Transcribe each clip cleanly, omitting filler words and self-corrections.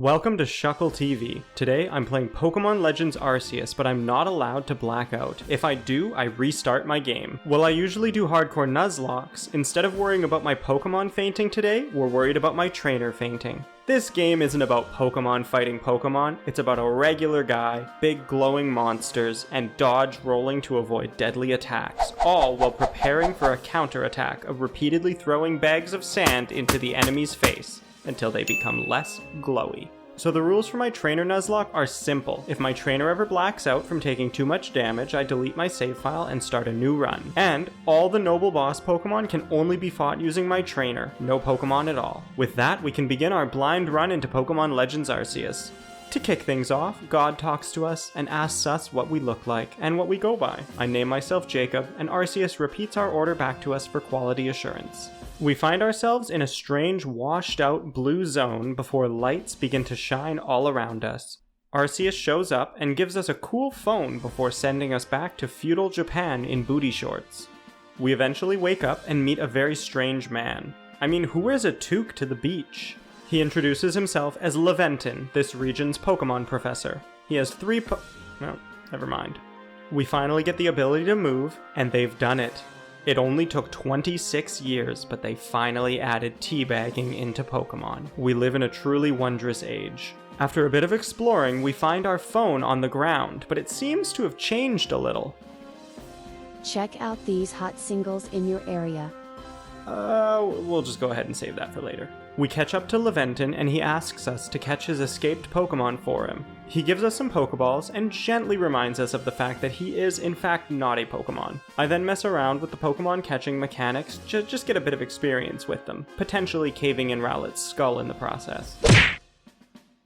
Welcome to ShuckleTV. Today I'm playing Pokemon Legends Arceus, but I'm not allowed to black out. If I do, I restart my game. While I usually do hardcore Nuzlocks, instead of worrying about my Pokemon fainting today, we're worried about my trainer fainting. This game isn't about Pokemon fighting Pokemon, it's about a regular guy, big glowing monsters, and dodge rolling to avoid deadly attacks, all while preparing for a counterattack of repeatedly throwing bags of sand into the enemy's face until they become less glowy. So the rules for my trainer Nuzlocke are simple. If my trainer ever blacks out from taking too much damage, I delete my save file and start a new run. And all the noble boss Pokemon can only be fought using my trainer, no Pokemon at all. With that, we can begin our blind run into Pokemon Legends Arceus. To kick things off, God talks to us and asks us what we look like and what we go by. I name myself Jacob, and Arceus repeats our order back to us for quality assurance. We find ourselves in a strange washed-out blue zone before lights begin to shine all around us. Arceus shows up and gives us a cool phone before sending us back to feudal Japan in booty shorts. We eventually wake up and meet a very strange man. I mean, who wears a toque to the beach? He introduces himself as Laventon, this region's Pokemon professor. He has no, never mind. We finally get the ability to move, and they've done it. It only took 26 years, but they finally added teabagging into Pokemon. We live in a truly wondrous age. After a bit of exploring, we find our phone on the ground, but it seems to have changed a little. Check out these hot singles in your area. We'll just go ahead and save that for later. We catch up to Laventon and he asks us to catch his escaped Pokemon for him. He gives us some Pokeballs and gently reminds us of the fact that he is in fact not a Pokemon. I then mess around with the Pokemon catching mechanics to just get a bit of experience with them, potentially caving in Rowlet's skull in the process.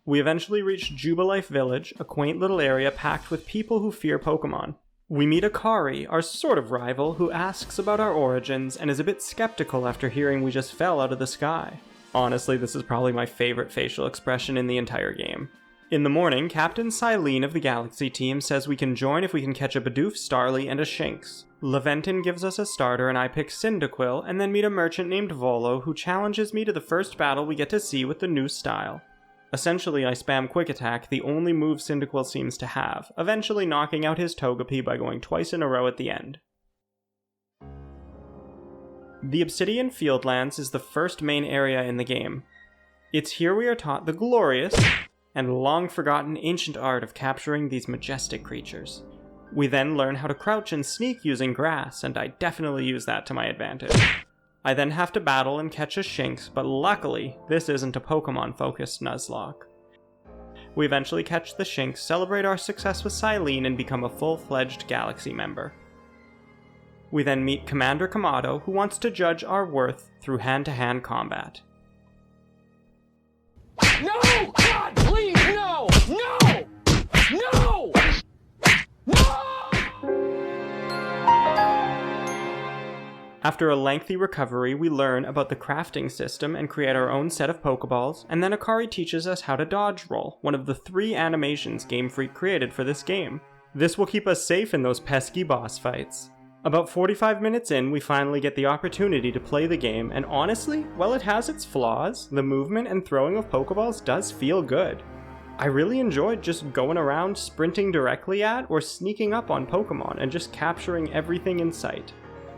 We eventually reach Jubilife Village, a quaint little area packed with people who fear Pokemon. We meet Akari, our sort of rival, who asks about our origins and is a bit skeptical after hearing we just fell out of the sky. Honestly, this is probably my favorite facial expression in the entire game. In the morning, Captain Silene of the Galaxy team says we can join if we can catch a Bidoof, Starly, and a Shinx. Laventon gives us a starter and I pick Cyndaquil, and then meet a merchant named Volo who challenges me to the first battle we get to see with the new style. Essentially, I spam Quick Attack, the only move Cyndaquil seems to have, eventually knocking out his Togepi by going twice in a row at the end. The Obsidian Fieldlands is the first main area in the game. It's here we are taught the glorious and long-forgotten ancient art of capturing these majestic creatures. We then learn how to crouch and sneak using grass, and I definitely use that to my advantage. I then have to battle and catch a Shinx, but luckily, this isn't a Pokemon-focused Nuzlocke. We eventually catch the Shinx, celebrate our success with Silene, and become a full-fledged Galaxy member. We then meet Commander Kamado, who wants to judge our worth through hand-to-hand combat. No! God, please, no! No! No! No! After a lengthy recovery, we learn about the crafting system and create our own set of Pokeballs, and then Akari teaches us how to dodge roll, one of the 3 animations Game Freak created for this game. This will keep us safe in those pesky boss fights. About 45 minutes in, we finally get the opportunity to play the game, and honestly, while it has its flaws, the movement and throwing of Pokeballs does feel good. I really enjoyed just going around sprinting directly at or sneaking up on Pokemon and just capturing everything in sight.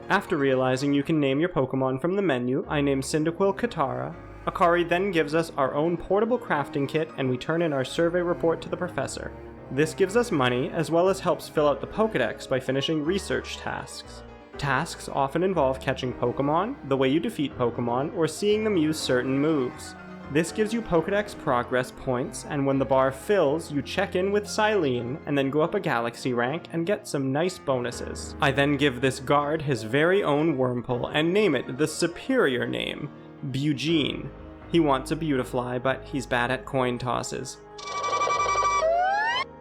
After realizing you can name your Pokemon from the menu, I name Cyndaquil Katara. Akari then gives us our own portable crafting kit and we turn in our survey report to the professor. This gives us money, as well as helps fill out the Pokédex by finishing research tasks. Tasks often involve catching Pokemon, the way you defeat Pokemon, or seeing them use certain moves. This gives you Pokédex progress points, and when the bar fills, you check in with Silene, and then go up a Galaxy rank and get some nice bonuses. I then give this guard his very own Wurmple and name it the superior name, Bugene. He wants a Beautifly, but he's bad at coin tosses.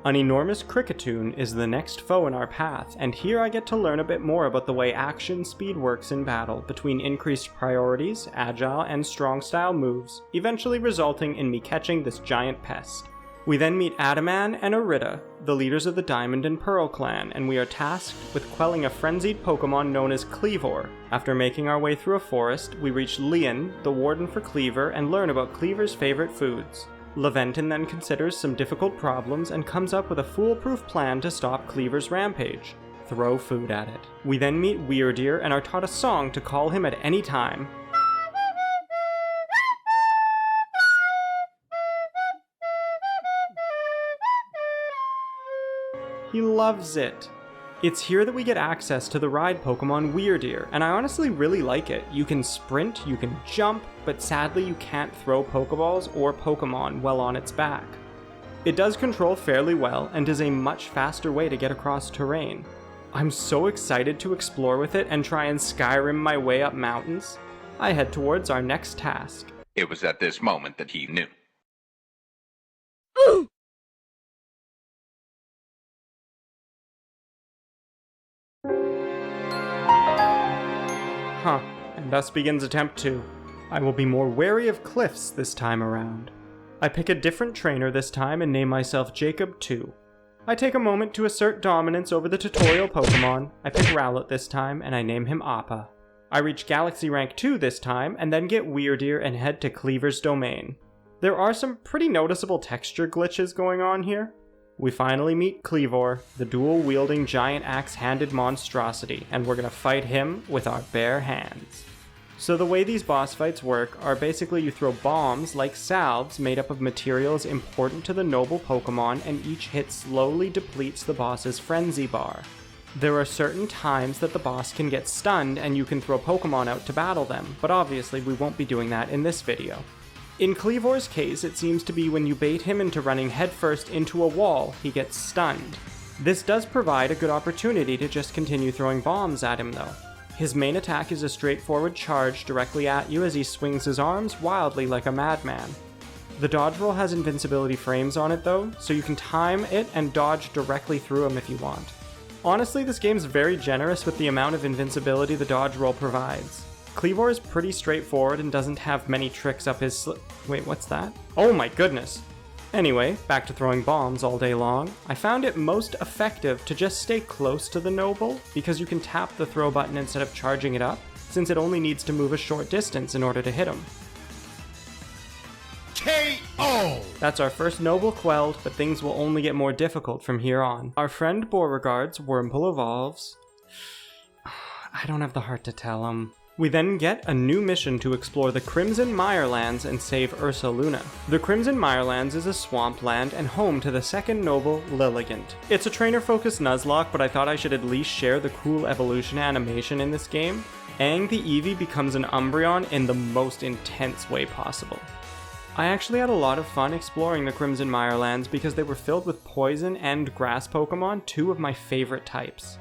An enormous Kricketune is the next foe in our path, and here I get to learn a bit more about the way action speed works in battle between increased priorities, agile, and strong style moves, eventually resulting in me catching this giant pest. We then meet Adaman and Arita, the leaders of the Diamond and Pearl clan, and we are tasked with quelling a frenzied Pokemon known as Kleavor. After making our way through a forest, we reach Leon, the warden for Kleavor, and learn about Kleavor's favorite foods. Laventon then considers some difficult problems and comes up with a foolproof plan to stop Cleaver's rampage. Throw food at it. We then meet Weirdeer and are taught a song to call him at any time. He loves it. It's here that we get access to the ride Pokemon Weirdeer, and I honestly really like it. You can sprint, you can jump, but sadly you can't throw Pokeballs or Pokemon while on its back. It does control fairly well and is a much faster way to get across terrain. I'm so excited to explore with it and try and Skyrim my way up mountains. I head towards our next task. It was at this moment that he knew. And thus begins attempt 2. I will be more wary of cliffs this time around. I pick a different trainer this time and name myself Jacob 2. I take a moment to assert dominance over the tutorial Pokemon. I pick Rowlet this time and I name him Appa. I reach Galaxy Rank 2 this time and then get Weirdeer and head to Cleaver's domain. There are some pretty noticeable texture glitches going on here. We finally meet Kleavor, the dual-wielding giant axe-handed monstrosity, and we're gonna fight him with our bare hands. So the way these boss fights work are basically you throw bombs like salves made up of materials important to the noble Pokemon, and each hit slowly depletes the boss's frenzy bar. There are certain times that the boss can get stunned and you can throw Pokemon out to battle them, but obviously we won't be doing that in this video. In Kleavor's case, it seems to be when you bait him into running headfirst into a wall, he gets stunned. This does provide a good opportunity to just continue throwing bombs at him though. His main attack is a straightforward charge directly at you as he swings his arms wildly like a madman. The dodge roll has invincibility frames on it though, so you can time it and dodge directly through him if you want. Honestly, this game's very generous with the amount of invincibility the dodge roll provides. Kleavor is pretty straightforward and doesn't have many tricks up his Wait, what's that? Oh my goodness! Anyway, back to throwing bombs all day long. I found it most effective to just stay close to the Noble, because you can tap the throw button instead of charging it up, since it only needs to move a short distance in order to hit him. KO! That's our first Noble quelled, but things will only get more difficult from here on. Our friend Beauregard's Wurmple evolves. I don't have the heart to tell him. We then get a new mission to explore the Crimson Mirelands and save Ursaluna. The Crimson Mirelands is a swampland and home to the second noble, Lilligant. It's a trainer-focused Nuzlocke, but I thought I should at least share the cool evolution animation in this game. Aang the Eevee becomes an Umbreon in the most intense way possible. I actually had a lot of fun exploring the Crimson Mirelands because they were filled with poison and grass Pokemon, two of my favorite types.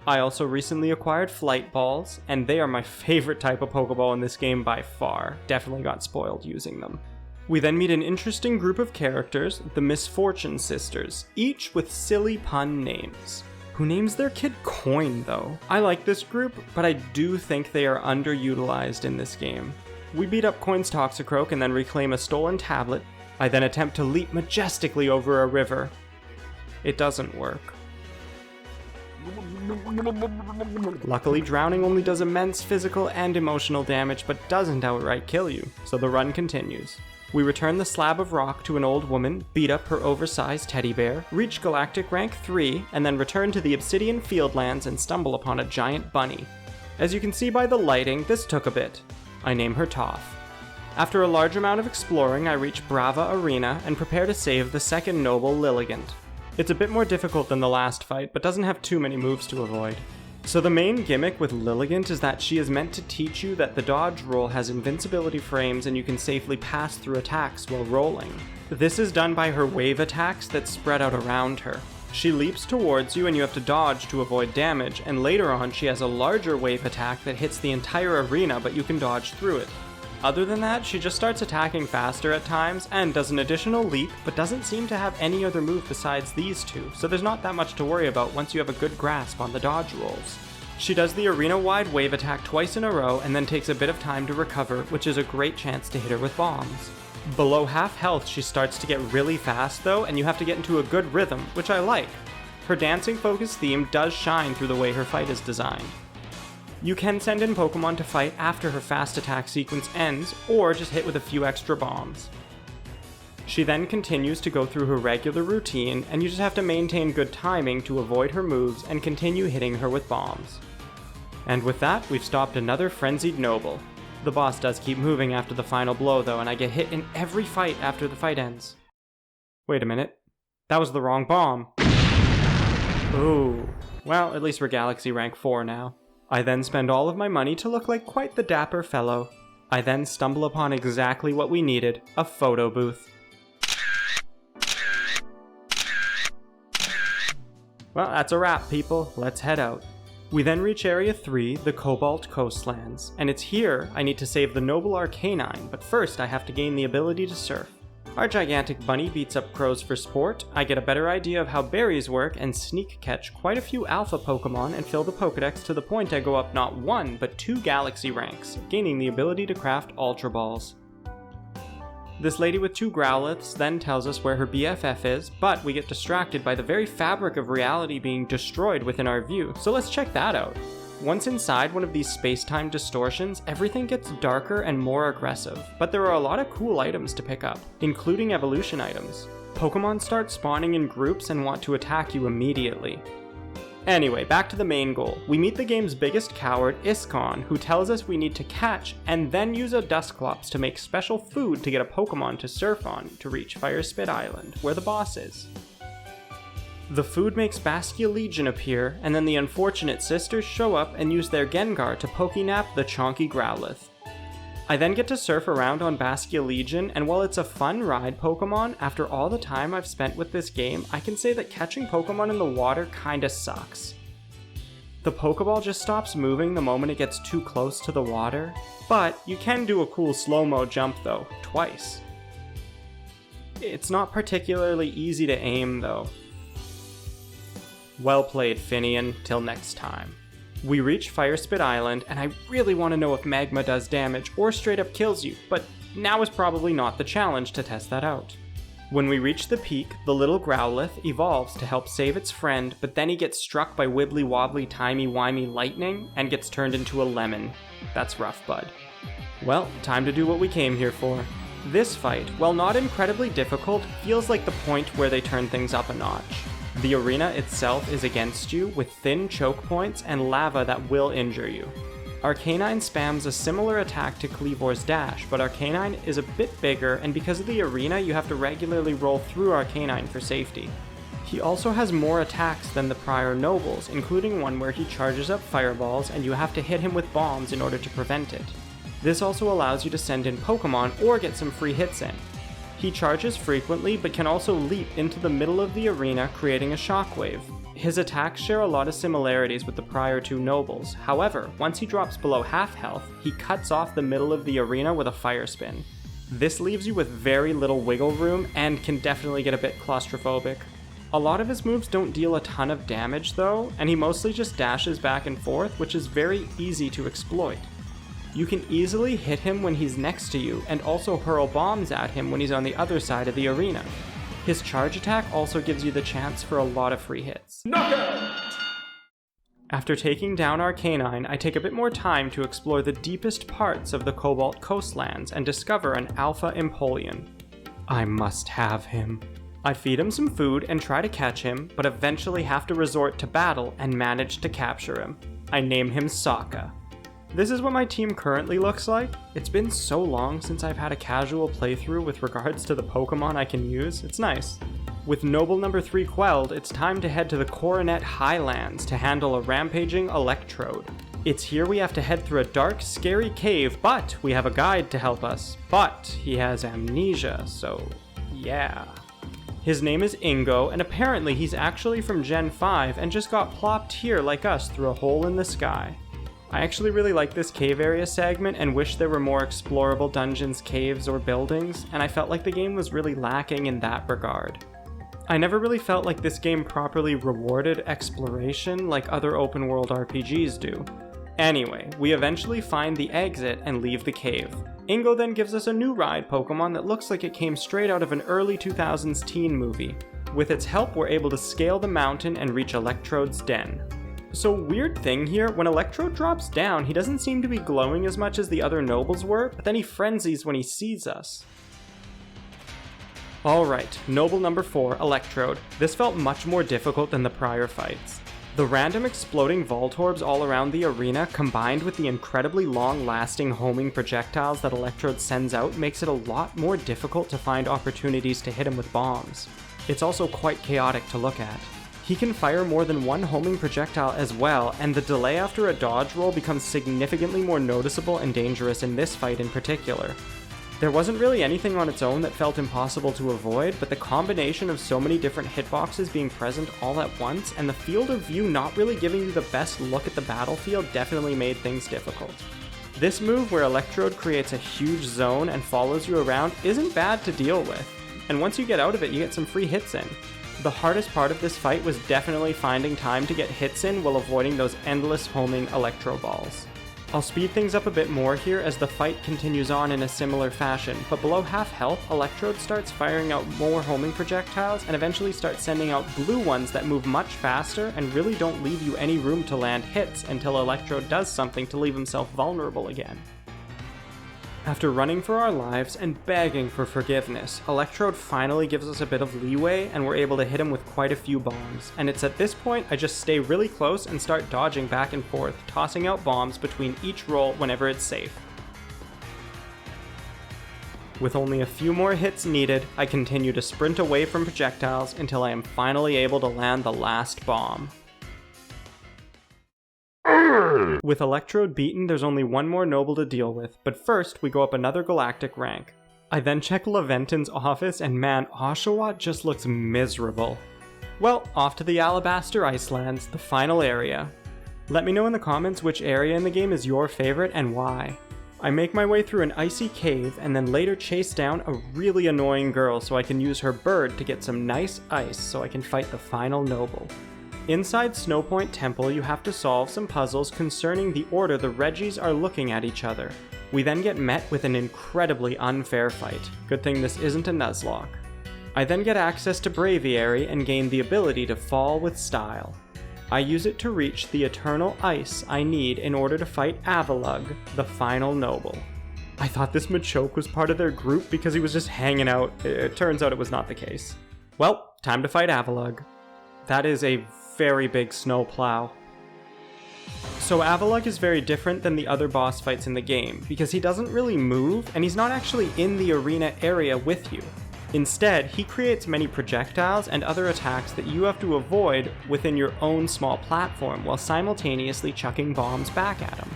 I also recently acquired Flight Balls, and they are my favorite type of Pokeball in this game by far. Definitely got spoiled using them. We then meet an interesting group of characters, the Misfortune Sisters, each with silly pun names. Who names their kid Coin though? I like this group, but I do think they are underutilized in this game. We beat up Coin's Toxicroak and then reclaim a stolen tablet. I then attempt to leap majestically over a river. It doesn't work. Luckily, drowning only does immense physical and emotional damage, but doesn't outright kill you, so the run continues. We return the slab of rock to an old woman, beat up her oversized teddy bear, reach Galactic Rank 3, and then return to the Obsidian Fieldlands and stumble upon a giant bunny. As you can see by the lighting, this took a bit. I name her Toph. After a large amount of exploring, I reach Brava Arena and prepare to save the second noble, Lilligant. It's a bit more difficult than the last fight, but doesn't have too many moves to avoid. So the main gimmick with Lilligant is that she is meant to teach you that the dodge roll has invincibility frames and you can safely pass through attacks while rolling. This is done by her wave attacks that spread out around her. She leaps towards you and you have to dodge to avoid damage, and later on she has a larger wave attack that hits the entire arena but you can dodge through it. Other than that, she just starts attacking faster at times and does an additional leap, but doesn't seem to have any other move besides these two, so there's not that much to worry about once you have a good grasp on the dodge rolls. She does the arena-wide wave attack twice in a row and then takes a bit of time to recover, which is a great chance to hit her with bombs. Below half health, she starts to get really fast though, and you have to get into a good rhythm, which I like. Her dancing focus theme does shine through the way her fight is designed. You can send in Pokemon to fight after her fast attack sequence ends, or just hit with a few extra bombs. She then continues to go through her regular routine, and you just have to maintain good timing to avoid her moves and continue hitting her with bombs. And with that, we've stopped another frenzied noble. The boss does keep moving after the final blow though, and I get hit in every fight after the fight ends. Wait a minute. That was the wrong bomb. Ooh. Well, at least we're Galaxy rank 4 now. I then spend all of my money to look like quite the dapper fellow. I then stumble upon exactly what we needed, a photo booth. Well, that's a wrap, people. Let's head out. We then reach Area 3, the Cobalt Coastlands, and it's here I need to save the noble Arcanine, but first I have to gain the ability to surf. Our gigantic bunny beats up crows for sport, I get a better idea of how berries work, and sneak catch quite a few alpha Pokemon and fill the Pokedex to the point I go up not 1, but 2 Galaxy ranks, gaining the ability to craft Ultra Balls. This lady with 2 Growliths then tells us where her BFF is, but we get distracted by the very fabric of reality being destroyed within our view, so let's check that out. Once inside one of these space-time distortions, everything gets darker and more aggressive, but there are a lot of cool items to pick up, including evolution items. Pokemon start spawning in groups and want to attack you immediately. Anyway, back to the main goal. We meet the game's biggest coward, Iskon, who tells us we need to catch and then use a Dusclops to make special food to get a Pokemon to surf on to reach Firespit Island, where the boss is. The food makes Bastia Legion appear, and then the unfortunate sisters show up and use their Gengar to Pokénap the chonky Growlithe. I then get to surf around on Bastia Legion, and while it's a fun ride Pokemon, after all the time I've spent with this game, I can say that catching Pokemon in the water kinda sucks. The Pokeball just stops moving the moment it gets too close to the water, but you can do a cool slow-mo jump though, twice. It's not particularly easy to aim though. Well played, Finian, till next time. We reach Firespit Island, and I really want to know if magma does damage or straight up kills you, but now is probably not the challenge to test that out. When we reach the peak, the little Growlithe evolves to help save its friend, but then he gets struck by wibbly wobbly timey-wimey lightning and gets turned into a lemon. That's rough, bud. Well, time to do what we came here for. This fight, while not incredibly difficult, feels like the point where they turn things up a notch. The arena itself is against you, with thin choke points and lava that will injure you. Arcanine spams a similar attack to Kleavor's dash, but Arcanine is a bit bigger, and because of the arena you have to regularly roll through Arcanine for safety. He also has more attacks than the prior nobles, including one where he charges up fireballs and you have to hit him with bombs in order to prevent it. This also allows you to send in Pokemon or get some free hits in. He charges frequently, but can also leap into the middle of the arena, creating a shockwave. His attacks share a lot of similarities with the prior 2 nobles. However, once he drops below half health, he cuts off the middle of the arena with a fire spin. This leaves you with very little wiggle room and can definitely get a bit claustrophobic. A lot of his moves don't deal a ton of damage though, and he mostly just dashes back and forth, which is very easy to exploit. You can easily hit him when he's next to you, and also hurl bombs at him when he's on the other side of the arena. His charge attack also gives you the chance for a lot of free hits. Knockout! After taking down Arcanine, I take a bit more time to explore the deepest parts of the Cobalt Coastlands and discover an Alpha Empoleon. I must have him. I feed him some food and try to catch him, but eventually have to resort to battle and manage to capture him. I name him Sokka. This is what my team currently looks like. It's been so long since I've had a casual playthrough with regards to the Pokemon I can use, it's nice. With Noble number 3 quelled, it's time to head to the Coronet Highlands to handle a rampaging Electrode. It's here we have to head through a dark, scary cave, but we have a guide to help us. But he has amnesia, so yeah. His name is Ingo, and apparently he's actually from Gen 5 and just got plopped here like us through a hole in the sky. I actually really like this cave area segment and wish there were more explorable dungeons, caves, or buildings, and I felt like the game was really lacking in that regard. I never really felt like this game properly rewarded exploration like other open world RPGs do. Anyway, we eventually find the exit and leave the cave. Ingo then gives us a new ride Pokemon that looks like it came straight out of an early 2000s teen movie. With its help, we're able to scale the mountain and reach Electrode's den. So weird thing here, when Electrode drops down, he doesn't seem to be glowing as much as the other nobles were, but then he frenzies when he sees us. Alright, Noble number 4, Electrode. This felt much more difficult than the prior fights. The random exploding Voltorbs all around the arena combined with the incredibly long-lasting homing projectiles that Electrode sends out makes it a lot more difficult to find opportunities to hit him with bombs. It's also quite chaotic to look at. He can fire more than one homing projectile as well, and the delay after a dodge roll becomes significantly more noticeable and dangerous in this fight in particular. There wasn't really anything on its own that felt impossible to avoid, but the combination of so many different hitboxes being present all at once, and the field of view not really giving you the best look at the battlefield definitely made things difficult. This move where Electrode creates a huge zone and follows you around isn't bad to deal with, and once you get out of it you get some free hits in. The hardest part of this fight was definitely finding time to get hits in while avoiding those endless homing Electro balls. I'll speed things up a bit more here as the fight continues on in a similar fashion, but below half health, Electrode starts firing out more homing projectiles and eventually starts sending out blue ones that move much faster and really don't leave you any room to land hits until Electrode does something to leave himself vulnerable again. After running for our lives and begging for forgiveness, Electrode finally gives us a bit of leeway and we're able to hit him with quite a few bombs, and it's at this point I just stay really close and start dodging back and forth, tossing out bombs between each roll whenever it's safe. With only a few more hits needed, I continue to sprint away from projectiles until I am finally able to land the last bomb. With Electrode beaten, there's only one more Noble to deal with, but first we go up another galactic rank. I then check Laventon's office and man, Oshawott just looks miserable. Well, off to the Alabaster Icelands, the final area. Let me know in the comments which area in the game is your favorite and why. I make my way through an icy cave and then later chase down a really annoying girl so I can use her bird to get some nice ice so I can fight the final Noble. Inside Snowpoint Temple, you have to solve some puzzles concerning the order the Reggies are looking at each other. We then get met with an incredibly unfair fight. Good thing this isn't a Nuzlocke. I then get access to Braviary and gain the ability to fall with style. I use it to reach the eternal ice I need in order to fight Avalugg, the final Noble. I thought this Machoke was part of their group because he was just hanging out. It turns out it was not the case. Well, time to fight Avalugg. That is a very big snow plow. So Avalugg is very different than the other boss fights in the game, because he doesn't really move, and he's not actually in the arena area with you. Instead, he creates many projectiles and other attacks that you have to avoid within your own small platform, while simultaneously chucking bombs back at him.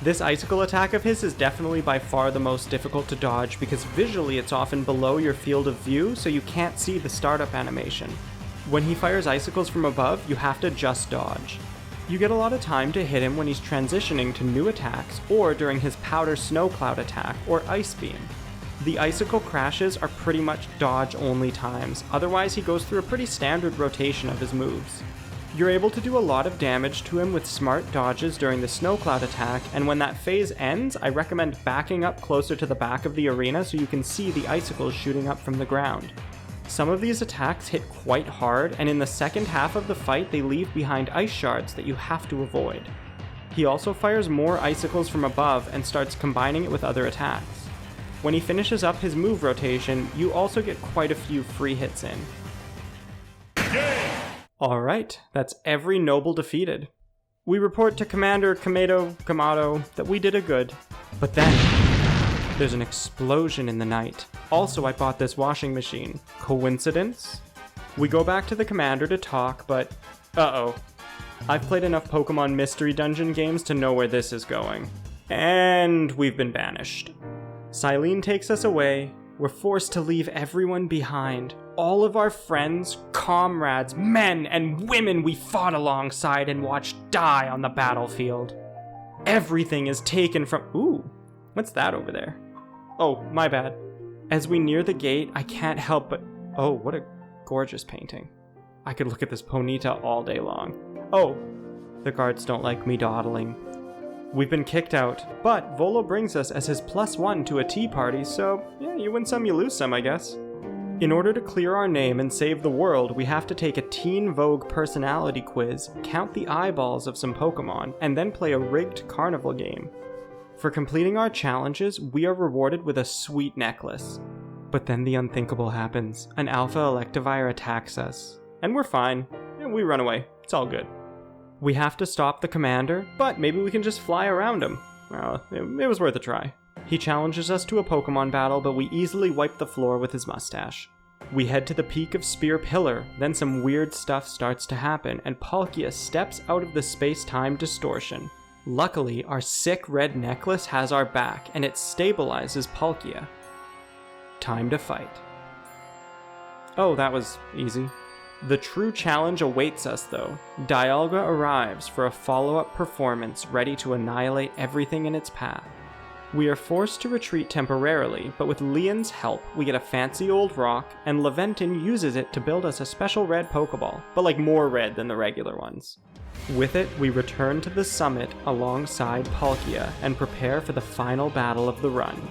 This icicle attack of his is definitely by far the most difficult to dodge, because visually it's often below your field of view, so you can't see the startup animation. When he fires icicles from above, you have to just dodge. You get a lot of time to hit him when he's transitioning to new attacks or during his powder snow cloud attack or ice beam. The icicle crashes are pretty much dodge only times, otherwise he goes through a pretty standard rotation of his moves. You're able to do a lot of damage to him with smart dodges during the snow cloud attack, and when that phase ends, I recommend backing up closer to the back of the arena so you can see the icicles shooting up from the ground. Some of these attacks hit quite hard, and in the second half of the fight they leave behind ice shards that you have to avoid. He also fires more icicles from above and starts combining it with other attacks. When he finishes up his move rotation, you also get quite a few free hits in. Alright, that's every Noble defeated. We report to Commander Kamato that we did a good, but then there's an explosion in the night. Also, I bought this washing machine. Coincidence? We go back to the commander to talk, but uh-oh. I've played enough Pokemon Mystery Dungeon games to know where this is going. And we've been banished. Silene takes us away. We're forced to leave everyone behind. All of our friends, comrades, men, and women we fought alongside and watched die on the battlefield. Everything is taken from— Ooh, what's that over there? Oh, my bad. As we near the gate, I can't help but— oh, what a gorgeous painting. I could look at this Ponyta all day long. Oh, the guards don't like me dawdling. We've been kicked out, but Volo brings us as his +1 to a tea party, so yeah, you win some, you lose some, I guess. In order to clear our name and save the world, we have to take a Teen Vogue personality quiz, count the eyeballs of some Pokemon, and then play a rigged carnival game. For completing our challenges, we are rewarded with a sweet necklace. But then the unthinkable happens. An Alpha Electivire attacks us. And we're fine. And we run away. It's all good. We have to stop the commander, but maybe we can just fly around him. Well, it was worth a try. He challenges us to a Pokemon battle, but we easily wipe the floor with his mustache. We head to the peak of Spear Pillar, then some weird stuff starts to happen, and Palkia steps out of the space-time distortion. Luckily, our sick red necklace has our back, and it stabilizes Palkia. Time to fight. Oh, that was easy. The true challenge awaits us though. Dialga arrives for a follow-up performance ready to annihilate everything in its path. We are forced to retreat temporarily, but with Leon's help, we get a fancy old rock, and Laventon uses it to build us a special red Pokeball, but like more red than the regular ones. With it, we return to the summit alongside Palkia and prepare for the final battle of the run.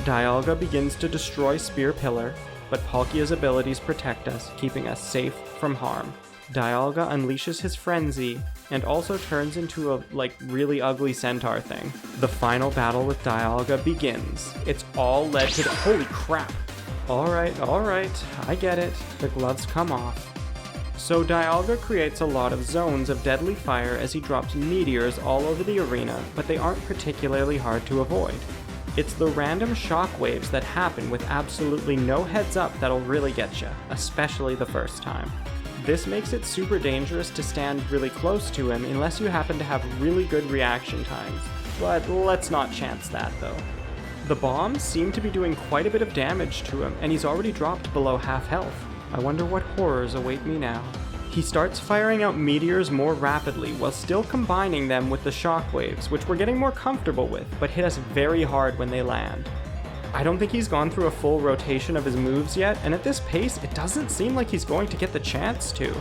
Dialga begins to destroy Spear Pillar, but Palkia's abilities protect us, keeping us safe from harm. Dialga unleashes his frenzy, and also turns into a, really ugly centaur thing. The final battle with Dialga begins. It's all led to the— holy crap! Alright, I get it. The gloves come off. So Dialga creates a lot of zones of deadly fire as he drops meteors all over the arena, but they aren't particularly hard to avoid. It's the random shockwaves that happen with absolutely no heads up that'll really get you, especially the first time. This makes it super dangerous to stand really close to him unless you happen to have really good reaction times, but let's not chance that though. The bombs seem to be doing quite a bit of damage to him, and he's already dropped below half health. I wonder what horrors await me now. He starts firing out meteors more rapidly while still combining them with the shockwaves, which we're getting more comfortable with, but hit us very hard when they land. I don't think he's gone through a full rotation of his moves yet, and at this pace, it doesn't seem like he's going to get the chance to.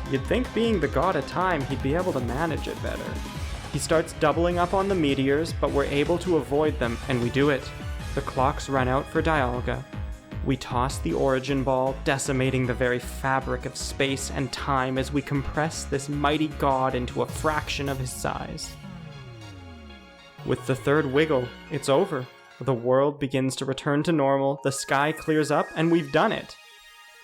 You'd think being the god of time, he'd be able to manage it better. He starts doubling up on the meteors, but we're able to avoid them, and we do it. The clocks run out for Dialga. We toss the Origin Ball, decimating the very fabric of space and time as we compress this mighty god into a fraction of his size. With the third wiggle, it's over. The world begins to return to normal, the sky clears up, and we've done it!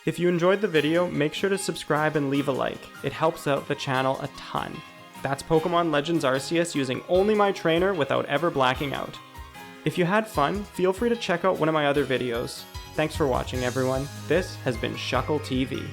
If you enjoyed the video, make sure to subscribe and leave a like. It helps out the channel a ton. That's Pokemon Legends Arceus using only my trainer without ever blacking out. If you had fun, feel free to check out one of my other videos. Thanks for watching, everyone. This has been ShuckleTV.